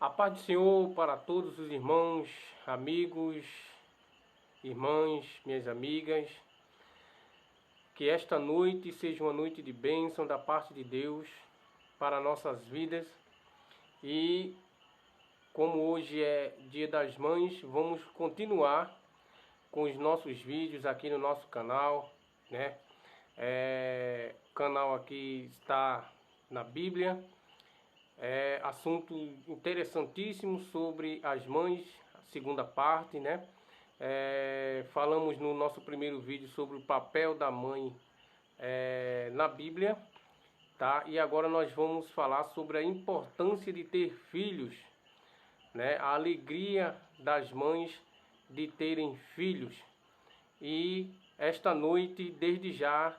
A paz do Senhor para todos os irmãos, amigos, irmãs, minhas amigas. Que esta noite seja uma noite de bênção da parte de Deus para nossas vidas. E como hoje é Dia das Mães, vamos continuar com os nossos vídeos aqui no nosso canal, né? O canal aqui está na Bíblia. Assunto interessantíssimo sobre as mães, a segunda parte, né? Falamos no nosso primeiro vídeo sobre o papel da mãe na Bíblia, tá? E agora nós vamos falar sobre a importância de ter filhos, né? A alegria das mães de terem filhos. E esta noite, desde já,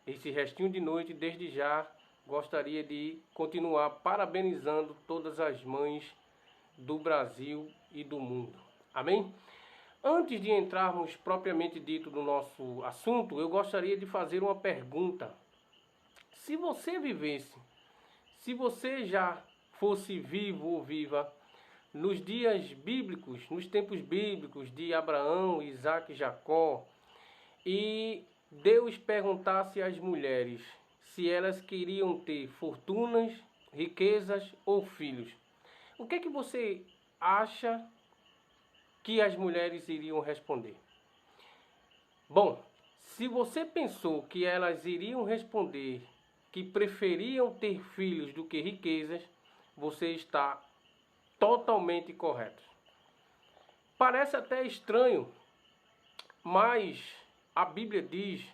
esse restinho de noite, desde já, gostaria de continuar parabenizando todas as mães do Brasil e do mundo. Amém? Antes de entrarmos propriamente dito no nosso assunto, eu gostaria de fazer uma pergunta. Se você vivesse, se você já fosse vivo ou viva nos dias bíblicos, nos tempos bíblicos de Abraão, Isaac e Jacó, e Deus perguntasse às mulheres se elas queriam ter fortunas, riquezas ou filhos, o que é que você acha que as mulheres iriam responder? Bom, se você pensou que elas iriam responder que preferiam ter filhos do que riquezas, você está totalmente correto. Parece até estranho, mas a Bíblia diz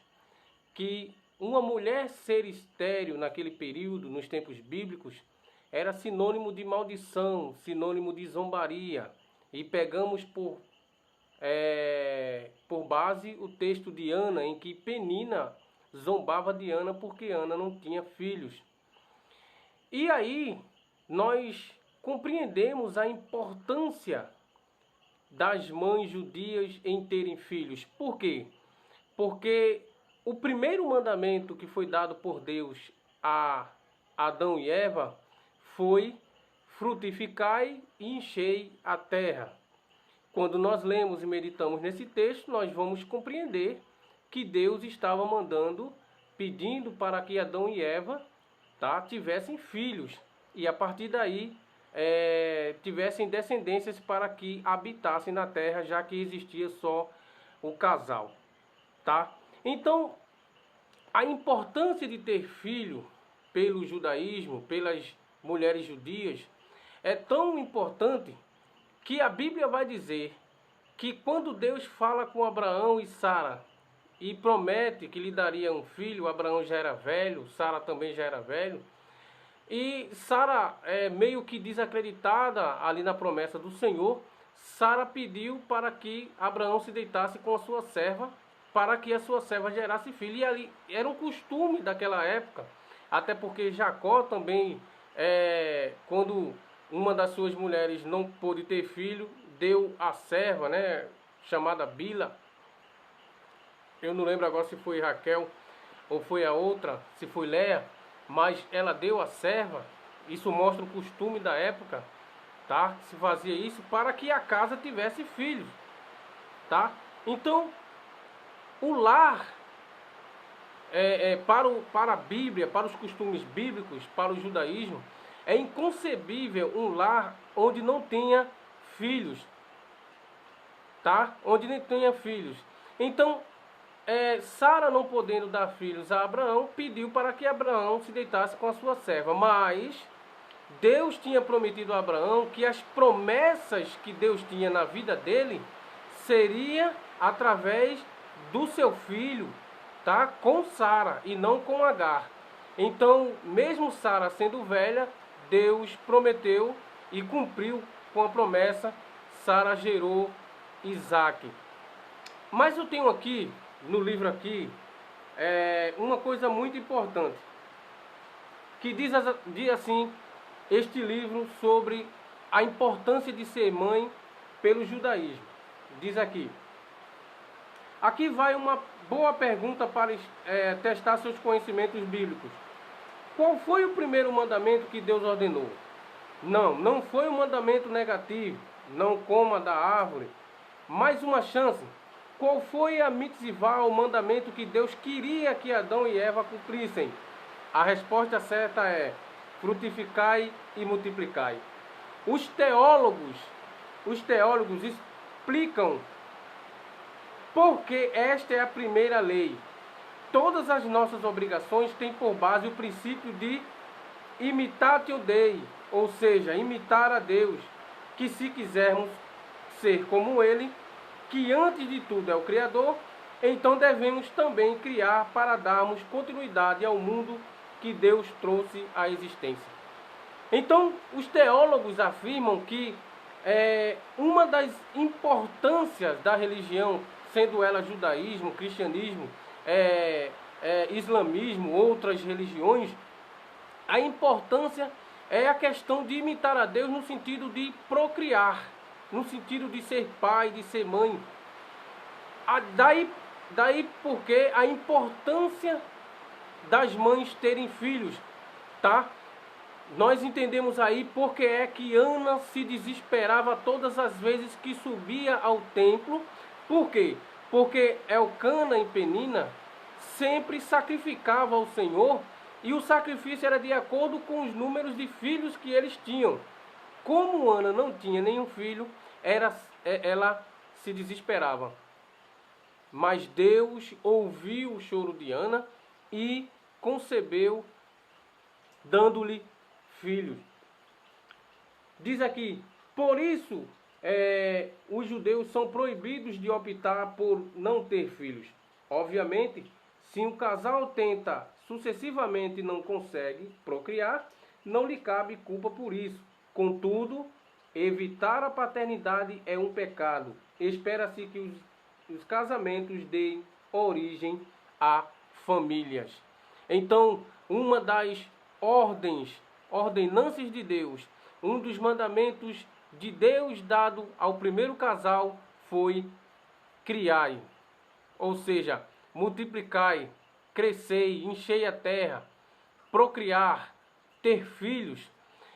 que uma mulher ser estéril naquele período, nos tempos bíblicos, era sinônimo de maldição, sinônimo de zombaria. E pegamos por base o texto de Ana, em que Penina zombava de Ana porque Ana não tinha filhos. E aí nós compreendemos a importância das mães judias em terem filhos. Por quê? Porque o primeiro mandamento que foi dado por Deus a Adão e Eva foi: frutificai e enchei a terra. Quando nós lemos e meditamos nesse texto, nós vamos compreender que Deus estava mandando, pedindo para que Adão e Eva, tá, tivessem filhos. E a partir daí tivessem descendências para que habitassem na terra, já que existia só o casal. Tá? Então, a importância de ter filho pelo judaísmo, pelas mulheres judias, é tão importante que a Bíblia vai dizer que quando Deus fala com Abraão e Sara e promete que lhe daria um filho, Abraão já era velho, Sara também já era velho, e Sara, meio que desacreditada ali na promessa do Senhor, Sara pediu para que Abraão se deitasse com a sua serva, para que a sua serva gerasse filho. E ali era um costume daquela época, até porque Jacó também, quando uma das suas mulheres não pôde ter filho, deu a serva, né, chamada Bila. Eu não lembro agora se foi Raquel ou foi a outra, se foi Léa, mas ela deu a serva. Isso mostra o costume da época, tá? Se fazia isso para que a casa tivesse filhos, tá? Então, o lar, para a Bíblia, para os costumes bíblicos, para o judaísmo, é inconcebível um lar onde não tenha filhos, tá? Onde não tenha filhos. Então, Sara, não podendo dar filhos a Abraão, pediu para que Abraão se deitasse com a sua serva. Mas Deus tinha prometido a Abraão que as promessas que Deus tinha na vida dele seria através do seu filho, tá? Com Sara e não com Agar. Então, mesmo Sara sendo velha, Deus prometeu e cumpriu com a promessa. Sara gerou Isaac. Mas eu tenho aqui, no livro aqui, uma coisa muito importante, que diz assim, este livro sobre a importância de ser mãe pelo judaísmo. Diz aqui: aqui vai uma boa pergunta para testar seus conhecimentos bíblicos. Qual foi o primeiro mandamento que Deus ordenou? Não foi um mandamento negativo, não coma da árvore. Mais uma chance. Qual foi a mitzvah, o mandamento que Deus queria que Adão e Eva cumprissem? A resposta certa é: frutificai e multiplicai. Os teólogos explicam porque esta é a primeira lei. Todas as nossas obrigações têm por base o princípio de imitatio Dei, ou seja, imitar a Deus, que se quisermos ser como Ele, que antes de tudo é o Criador, então devemos também criar para darmos continuidade ao mundo que Deus trouxe à existência. Então, os teólogos afirmam que uma das importâncias da religião, sendo ela judaísmo, cristianismo, islamismo, outras religiões, a importância é a questão de imitar a Deus no sentido de procriar, no sentido de ser pai, de ser mãe. Daí porque a importância das mães terem filhos, tá? Nós entendemos aí porque é que Ana se desesperava todas as vezes que subia ao templo. Por quê? Porque Elcana e Penina sempre sacrificavam ao Senhor, e o sacrifício era de acordo com os números de filhos que eles tinham. Como Ana não tinha nenhum filho, ela se desesperava. Mas Deus ouviu o choro de Ana e concebeu, dando-lhe filhos. Diz aqui: por isso os judeus são proibidos de optar por não ter filhos. Obviamente, se um casal tenta sucessivamente e não consegue procriar, não lhe cabe culpa por isso. Contudo, evitar a paternidade é um pecado. Espera-se que os casamentos deem origem a famílias. Então, uma das ordenanças de Deus, um dos mandamentos de Deus dado ao primeiro casal foi criai, ou seja, multiplicai, crescei, enchei a terra, procriar, ter filhos.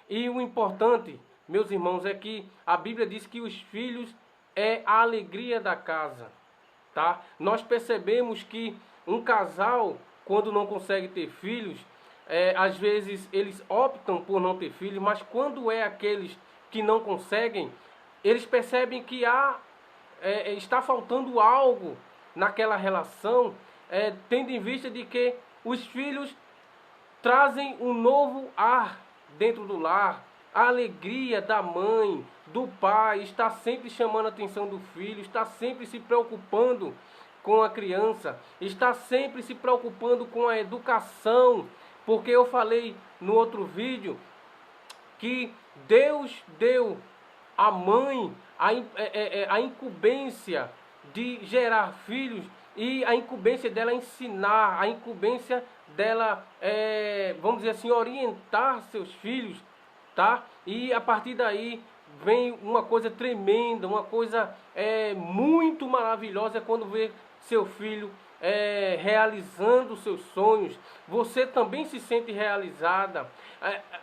E o importante, meus irmãos, é que a Bíblia diz que os filhos é a alegria da casa, tá? Nós percebemos que um casal, quando não consegue ter filhos, às vezes eles optam por não ter filhos, mas quando é aqueles que não conseguem, eles percebem que está faltando algo naquela relação, tendo em vista de que os filhos trazem um novo ar dentro do lar. A alegria da mãe, do pai, está sempre chamando a atenção do filho, está sempre se preocupando com a criança, está sempre se preocupando com a educação, porque eu falei no outro vídeo que Deus deu à mãe a incumbência de gerar filhos, e a incumbência dela ensinar, a incumbência dela, vamos dizer assim, orientar seus filhos, tá? E a partir daí vem uma coisa tremenda, uma coisa muito maravilhosa, quando vê seu filho realizando seus sonhos. Você também se sente realizada.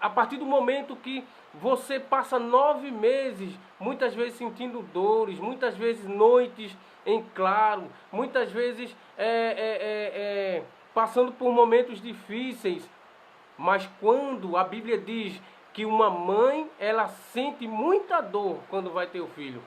A partir do momento que você passa 9 meses, muitas vezes sentindo dores, muitas vezes noites em claro, muitas vezes passando por momentos difíceis. Mas quando a Bíblia diz que uma mãe, ela sente muita dor quando vai ter o filho,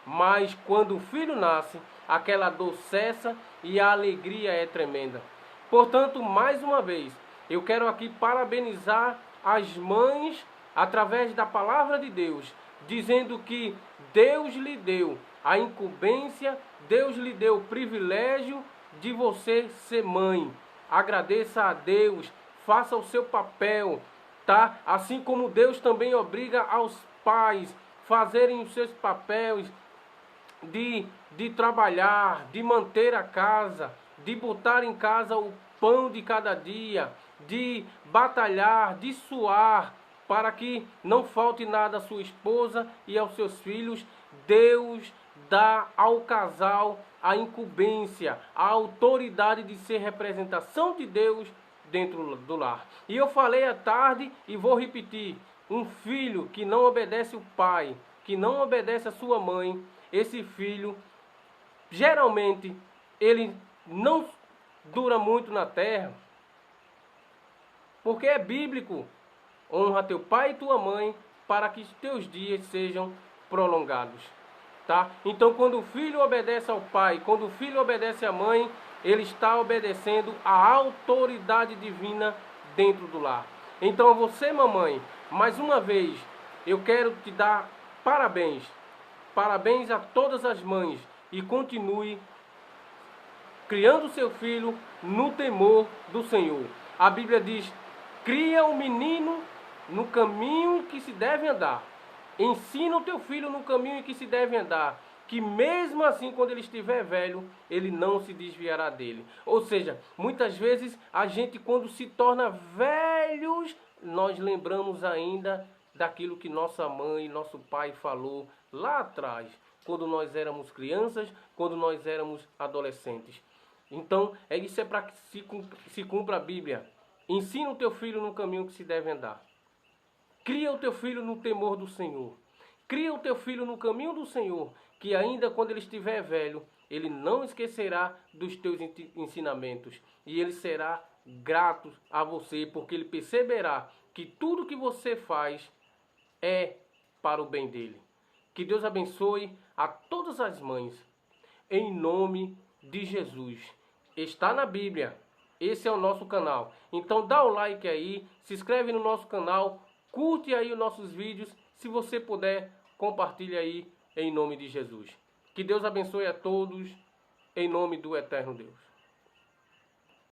mas quando o filho nasce, aquela dor cessa e a alegria é tremenda. Portanto, mais uma vez, eu quero aqui parabenizar as mães através da palavra de Deus, dizendo que Deus lhe deu a incumbência, Deus lhe deu o privilégio de você ser mãe. Agradeça a Deus, faça o seu papel, tá? Assim como Deus também obriga aos pais fazerem os seus papéis de trabalhar, de manter a casa, de botar em casa o pão de cada dia, de batalhar, de suar, para que não falte nada à sua esposa e aos seus filhos. Deus dá ao casal a incumbência, a autoridade de ser representação de Deus dentro do lar. E eu falei à tarde e vou repetir: Um filho que não obedece o pai, que não obedece a sua mãe, esse filho, geralmente, ele não dura muito na terra, porque é bíblico. Honra teu pai e tua mãe para que teus dias sejam prolongados. Tá? Então, quando o filho obedece ao pai, quando o filho obedece à mãe, ele está obedecendo à autoridade divina dentro do lar. Então, a você, mamãe, mais uma vez, eu quero te dar parabéns. Parabéns a todas as mães e continue criando seu filho no temor do Senhor. A Bíblia diz: cria um menino no caminho que se deve andar. Ensina o teu filho no caminho em que se deve andar, que mesmo assim, quando ele estiver velho, ele não se desviará dele. Ou seja, muitas vezes a gente, quando se torna velhos, nós lembramos ainda daquilo que nossa mãe, nosso pai falou lá atrás, quando nós éramos crianças, quando nós éramos adolescentes. Então, isso é para que se cumpra a Bíblia. Ensina o teu filho no caminho que se deve andar. Cria o teu filho no temor do Senhor. Cria o teu filho no caminho do Senhor, que ainda quando ele estiver velho, ele não esquecerá dos teus ensinamentos. E ele será grato a você, porque ele perceberá que tudo que você faz é para o bem dele. Que Deus abençoe a todas as mães, em nome de Jesus. Está na Bíblia. Esse é o nosso canal. Então dá o like aí, se inscreve no nosso canal, curte aí os nossos vídeos. Se você puder, compartilhe aí em nome de Jesus. Que Deus abençoe a todos, em nome do eterno Deus.